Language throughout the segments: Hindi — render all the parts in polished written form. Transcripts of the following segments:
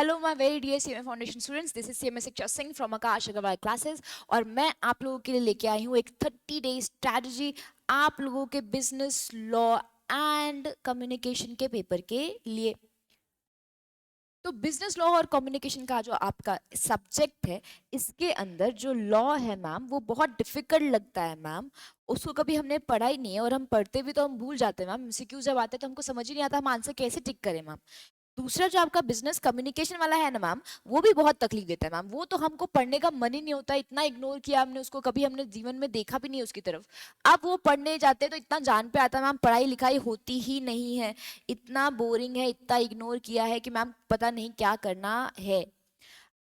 Hello my very dear CMA foundation students, this is CMA Shiksha Singh from Aakash Agarwal classes. और मैं आप लोगों के लिए लेके आई हूँ एक 30 डे स्ट्रैटेजी आप लोगों के बिजनेस लॉ एंड कम्युनिकेशन के पेपर के लिए। तो बिजनेस लॉ और कम्युनिकेशन का जो आपका सब्जेक्ट है, इसके अंदर जो लॉ है मैम वो बहुत डिफिकल्ट लगता है मैम। उसको कभी हमने पढ़ा ही नहीं है, और हम पढ़ते भी तो हम भूल जाते हैं मैम। एमसीक्यू जब आते हैं तो हमको समझ ही नहीं आता हम आंसर कैसे टिक करें मैम। दूसरा जो आपका बिजनेस कम्युनिकेशन वाला है ना मैम, वो भी बहुत तकलीफ देता है मैम। वो तो हमको पढ़ने का मन ही नहीं होता, इतना इग्नोर किया हमने उसको, कभी हमने जीवन में देखा भी नहीं उसकी तरफ। अब वो पढ़ने जाते हैं तो इतना जान पे आता है मैम, पढ़ाई लिखाई होती ही नहीं है, इतना बोरिंग है, इतना इग्नोर किया है कि मैम पता नहीं क्या करना है।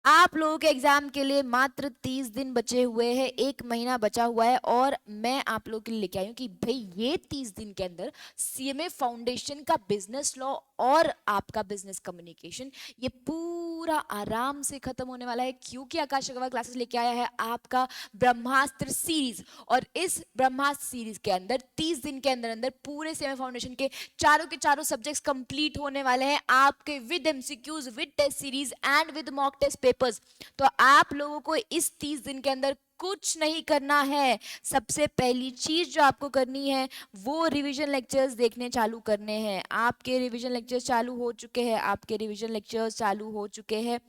आप लोगों के एग्जाम के लिए मात्र 30 दिन बचे हुए हैं, 1 महीना बचा हुआ है, और मैं आप लोगों के लिए लेके आई हूँ कि भाई ये 30 दिन के अंदर सीएमए फाउंडेशन का बिजनेस लॉ और आपका बिजनेस कम्युनिकेशन ये पूरा आराम से खत्म होने वाला है, क्योंकि आकाश अग्रवाल क्लासेस लेके आया है आपका ब्रह्मास्त्र सीरीज। और इस ब्रह्मास्त्र सीरीज के अंदर 30 दिन के अंदर अंदर पूरे सीएमए फाउंडेशन के चारों सब्जेक्ट्स कंप्लीट होने वाले हैं आपके, with MCQs, with test series and with mock test papers. तो आप लोगों को इस 30 दिन के अंदर कुछ नहीं करना है। सबसे पहली चीज जो आपको करनी है वो रिवीजन लेक्चर्स देखने चालू करने हैं। आपके रिवीजन लेक्चर्स चालू हो चुके हैं, आपके रिवीजन लेक्चर्स चालू हो चुके हैं,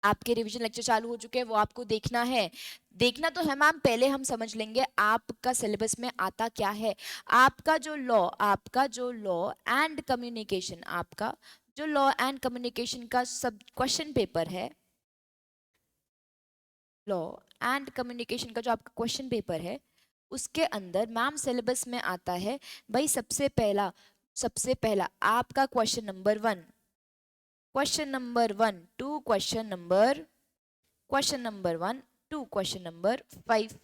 आपके रिवीजन लेक्चर चालू हो चुके हैं, वो आपको देखना है। देखना तो है मैम, पहले हम समझ लेंगे आपका सिलेबस में आता क्या है। आपका जो लॉ एंड कम्युनिकेशन, आपका जो लॉ एंड कम्युनिकेशन का सब क्वेश्चन पेपर है, लॉ एंड कम्युनिकेशन का जो आपका क्वेश्चन पेपर है, उसके अंदर मैम सिलेबस में आता है भाई सबसे पहला आपका question number 1 to question number 5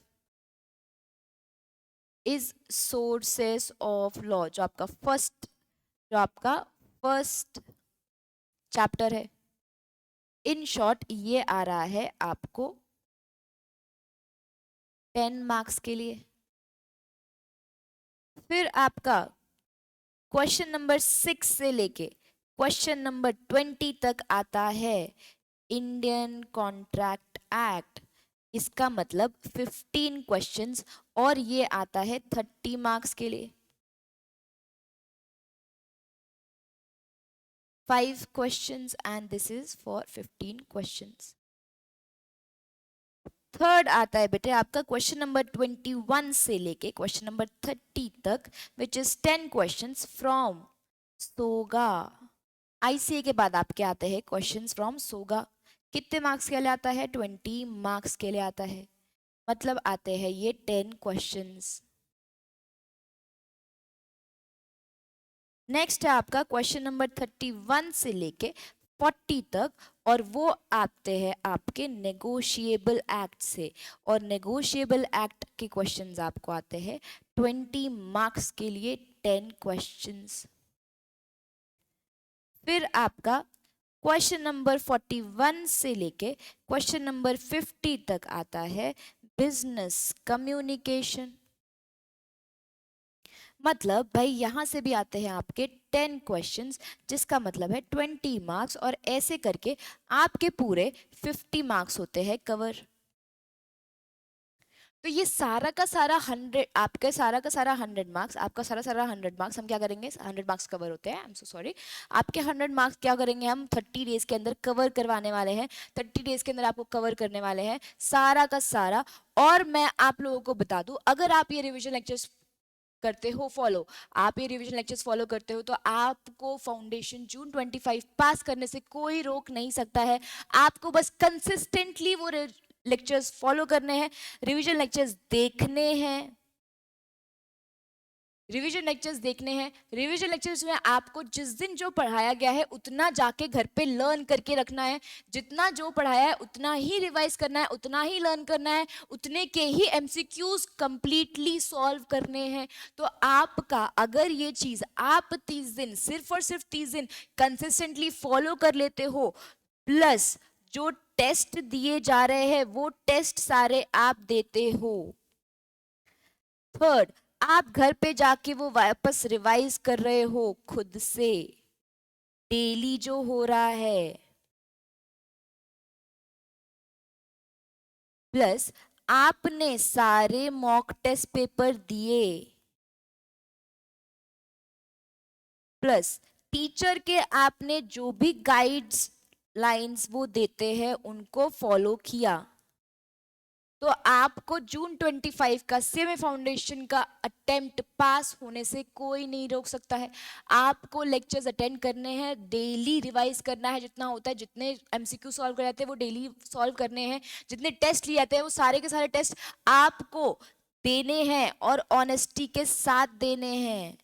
is sources of law. जो आपका फर्स्ट चैप्टर है, इन शॉर्ट ये आ रहा है आपको 10 मार्क्स के लिए। फिर आपका क्वेश्चन नंबर 6 से लेके क्वेश्चन नंबर 20 तक आता है इंडियन कॉन्ट्रैक्ट एक्ट। इसका मतलब 15 क्वेश्चंस, और ये आता है 30 मार्क्स के लिए। 5 questions and this is for 15 questions. Third आता है बेटे आपका क्वेश्चन नंबर 21 से लेके क्वेश्चन नंबर 30 तक, विच इज 10 क्वेश्चंस फ्रॉम सोगा। आईसीए के बाद आपके आते हैं क्वेश्चंस फ्रॉम सोगा। कितने मार्क्स के लिए आता है? 20 मार्क्स के लिए आता है। मतलब आते हैं ये 10 क्वेश्चंस। नेक्स्ट है आपका क्वेश्चन नंबर 31 से लेके 40 तक, और वो आते हैं आपके नेगोशिएबल एक्ट से। और नेगोशिएबल एक्ट के क्वेश्चंस आपको आते हैं 20 मार्क्स के लिए, 10 क्वेश्चंस। फिर आपका क्वेश्चन नंबर 41 से लेके क्वेश्चन नंबर 50 तक आता है बिजनेस कम्युनिकेशन। मतलब भाई यहां से भी आते हैं आपके 10 क्वेश्चंस, जिसका मतलब है 20 मार्क्स, और ऐसे करके आपके पूरे 50 मार्क्स होते हैं कवर। तो ये सारा का सारा 100, आपके सारा का सारा 100 मार्क्स, आपका सारा 100 मार्क्स हम क्या करेंगे? 100 मार्क्स कवर होते हैं, आई एम सो सॉरी। आपके 100 मार्क्स क्या करेंगे हम? 30 डेज के अंदर कवर करवाने वाले हैं। 30 डेज के अंदर आपको कवर करने वाले हैं सारा का सारा। और मैं आप लोगों को बता दूं, अगर आप ये रिविजन लेक्चर्स करते हो फॉलो, आप ये रिवीजन लेक्चर्स फॉलो करते हो, तो आपको फाउंडेशन जून 25 पास करने से कोई रोक नहीं सकता है। आपको बस कंसिस्टेंटली वो लेक्चर्स फॉलो करने हैं, रिवीजन लेक्चर्स देखने हैं, रिवीजन लेक्चर्स देखने हैं। रिवीजन लेक्चर्स में आपको जिस दिन जो पढ़ाया गया है उतना जाके घर पे लर्न करके रखना है। जितना जो पढ़ाया है उतना ही रिवाइज करना है, उतना ही लर्न करना है, उतने के ही एमसीक्यूज कंप्लीटली सॉल्व करने हैं। तो आपका अगर ये चीज आप 30 दिन, सिर्फ और सिर्फ 30 दिन कंसिस्टेंटली फॉलो कर लेते हो, प्लस जो टेस्ट दिए जा रहे हैं वो टेस्ट सारे आप देते हो, थर्ड आप घर पे जाके वो वापस रिवाइज कर रहे हो खुद से, डेली जो हो रहा है, प्लस आपने सारे मॉक टेस्ट पेपर दिए, प्लस टीचर के आपने जो भी गाइड्स लाइंस वो देते हैं उनको फॉलो किया, तो आपको जून 25 का सेमी फाउंडेशन का अटेम्प्ट पास होने से कोई नहीं रोक सकता है। आपको लेक्चर्स अटेंड करने हैं, डेली रिवाइज करना है, जितना होता है, जितने एमसीक्यू सॉल्व कर जाते हैं वो डेली सॉल्व करने हैं, जितने टेस्ट लिए जाते हैं वो सारे के सारे टेस्ट आपको देने हैं और ऑनेस्टी के साथ देने हैं,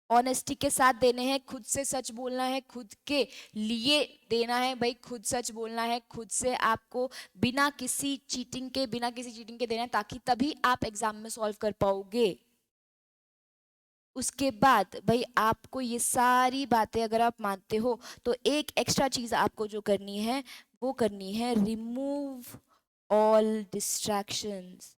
ऑनेस्टी के साथ देने हैं, खुद से सच बोलना है, खुद के लिए देना है भाई, खुद सच बोलना है, खुद से आपको बिना किसी चीटिंग के देना है, ताकि तभी आप एग्जाम में सॉल्व कर पाओगे। उसके बाद भाई आपको ये सारी बातें अगर आप मानते हो तो एक एक्स्ट्रा चीज आपको जो करनी है वो करनी है, रिमूव ऑल डिस्ट्रैक्शंस।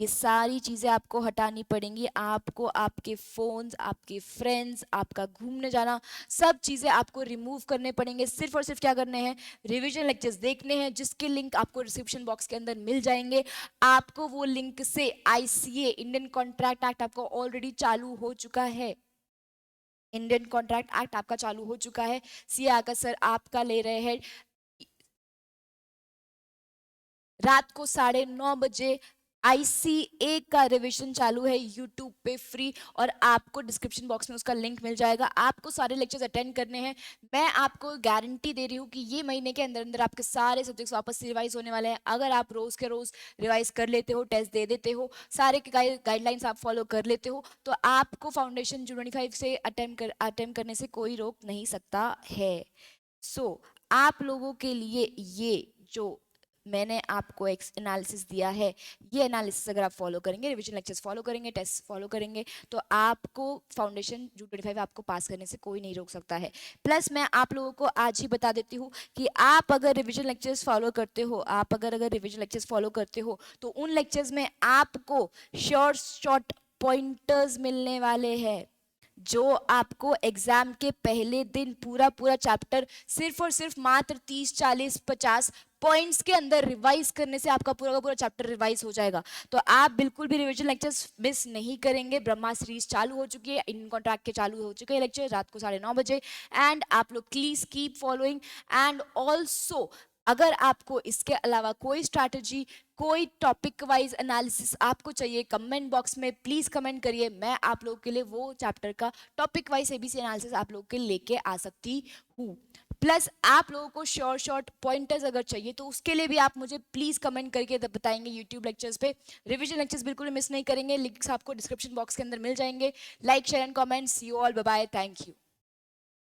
ये सारी चीज़ें आपको हटानी पड़ेंगी, आपको आपके फ़ोन्स, आपके फ्रेंड्स, आपका घूमने जाना, सब चीज़ें आपको रिमूव करने पड़ेंगे। सिर्फ और सिर्फ क्या करने हैं, रिवीजन लेक्चर्स देखने हैं, जिसके लिंक आपको डिस्क्रिप्शन बॉक्स के अंदर मिल जाएंगे। आपको वो लिंक से ICA इंडियन कॉन्ट्रैक्ट एक्ट आपको ऑलरेडी चालू हो चुका है, इंडियन कॉन्ट्रैक्ट एक्ट आपका चालू हो चुका है। CA आकर सर आपका ले रहे हैं रात को 9:30 बजे, ICA का रिवीजन चालू है यूट्यूब पे फ्री, और आपको डिस्क्रिप्शन बॉक्स में उसका लिंक मिल जाएगा। आपको सारे लेक्चर्स अटेंड करने हैं। मैं आपको गारंटी दे रही हूँ कि ये महीने के अंदर अंदर आपके सारे सब्जेक्ट्स वापस से रिवाइज होने वाले हैं। अगर आप रोज के रोज रिवाइज कर लेते हो, टेस्ट दे देते हो, सारे के गाइडलाइंस आप फॉलो कर लेते हो, तो आपको फाउंडेशन जून 25 से अटेम्प्ट करने से कोई रोक नहीं सकता है। आप लोगों के लिए ये जो मैंने आपको एक एनालिसिस दिया है, ये एनालिसिस अगर आप फॉलो करेंगे, रिवीजन लेक्चर्स फॉलो करेंगे, टेस्ट फॉलो करेंगे, तो आपको फाउंडेशन जून 25 आपको पास करने से कोई नहीं रोक सकता है। प्लस मैं आप लोगों को आज ही बता देती हूँ कि आप अगर रिवीजन लेक्चर्स फॉलो करते हो, आप अगर रिवीजन लेक्चर्स फॉलो करते हो, तो उन लेक्चर्स में आपको शॉर्ट पॉइंटर्स मिलने वाले हैं, जो आपको एग्जाम के पहले दिन पूरा चैप्टर सिर्फ और सिर्फ मात्र 30, 40, 50 पॉइंट्स के अंदर रिवाइज करने से आपका पूरा का पूरा चैप्टर रिवाइज हो जाएगा। तो आप बिल्कुल भी रिवीजन लेक्चर्स मिस नहीं करेंगे। ब्रह्मा सीरीज चालू हो चुकी है, इन कॉन्ट्रैक्ट के चालू हो चुके हैं लेक्चर रात को 9:30 बजे, एंड आप लोग please keep following. And also अगर आपको इसके अलावा कोई स्ट्रैटेजी, कोई टॉपिक वाइज एनालिसिस आपको चाहिए, कमेंट बॉक्स में प्लीज कमेंट करिए, मैं आप लोगों के लिए वो चैप्टर का टॉपिक वाइज ABC एनालिसिस आप लोगों के लेके आ सकती हूँ। प्लस आप लोगों को शॉर्ट पॉइंटर्स अगर चाहिए तो उसके लिए भी आप मुझे प्लीज कमेंट करके बताएंगे यूट्यूब लेक्चर्स पे। रिवीजन लेक्चर्स बिल्कुल मिस नहीं करेंगे, लिंक्स आपको डिस्क्रिप्शन बॉक्स के अंदर मिल जाएंगे। Like, share and comment. See you all, bye bye, thank you.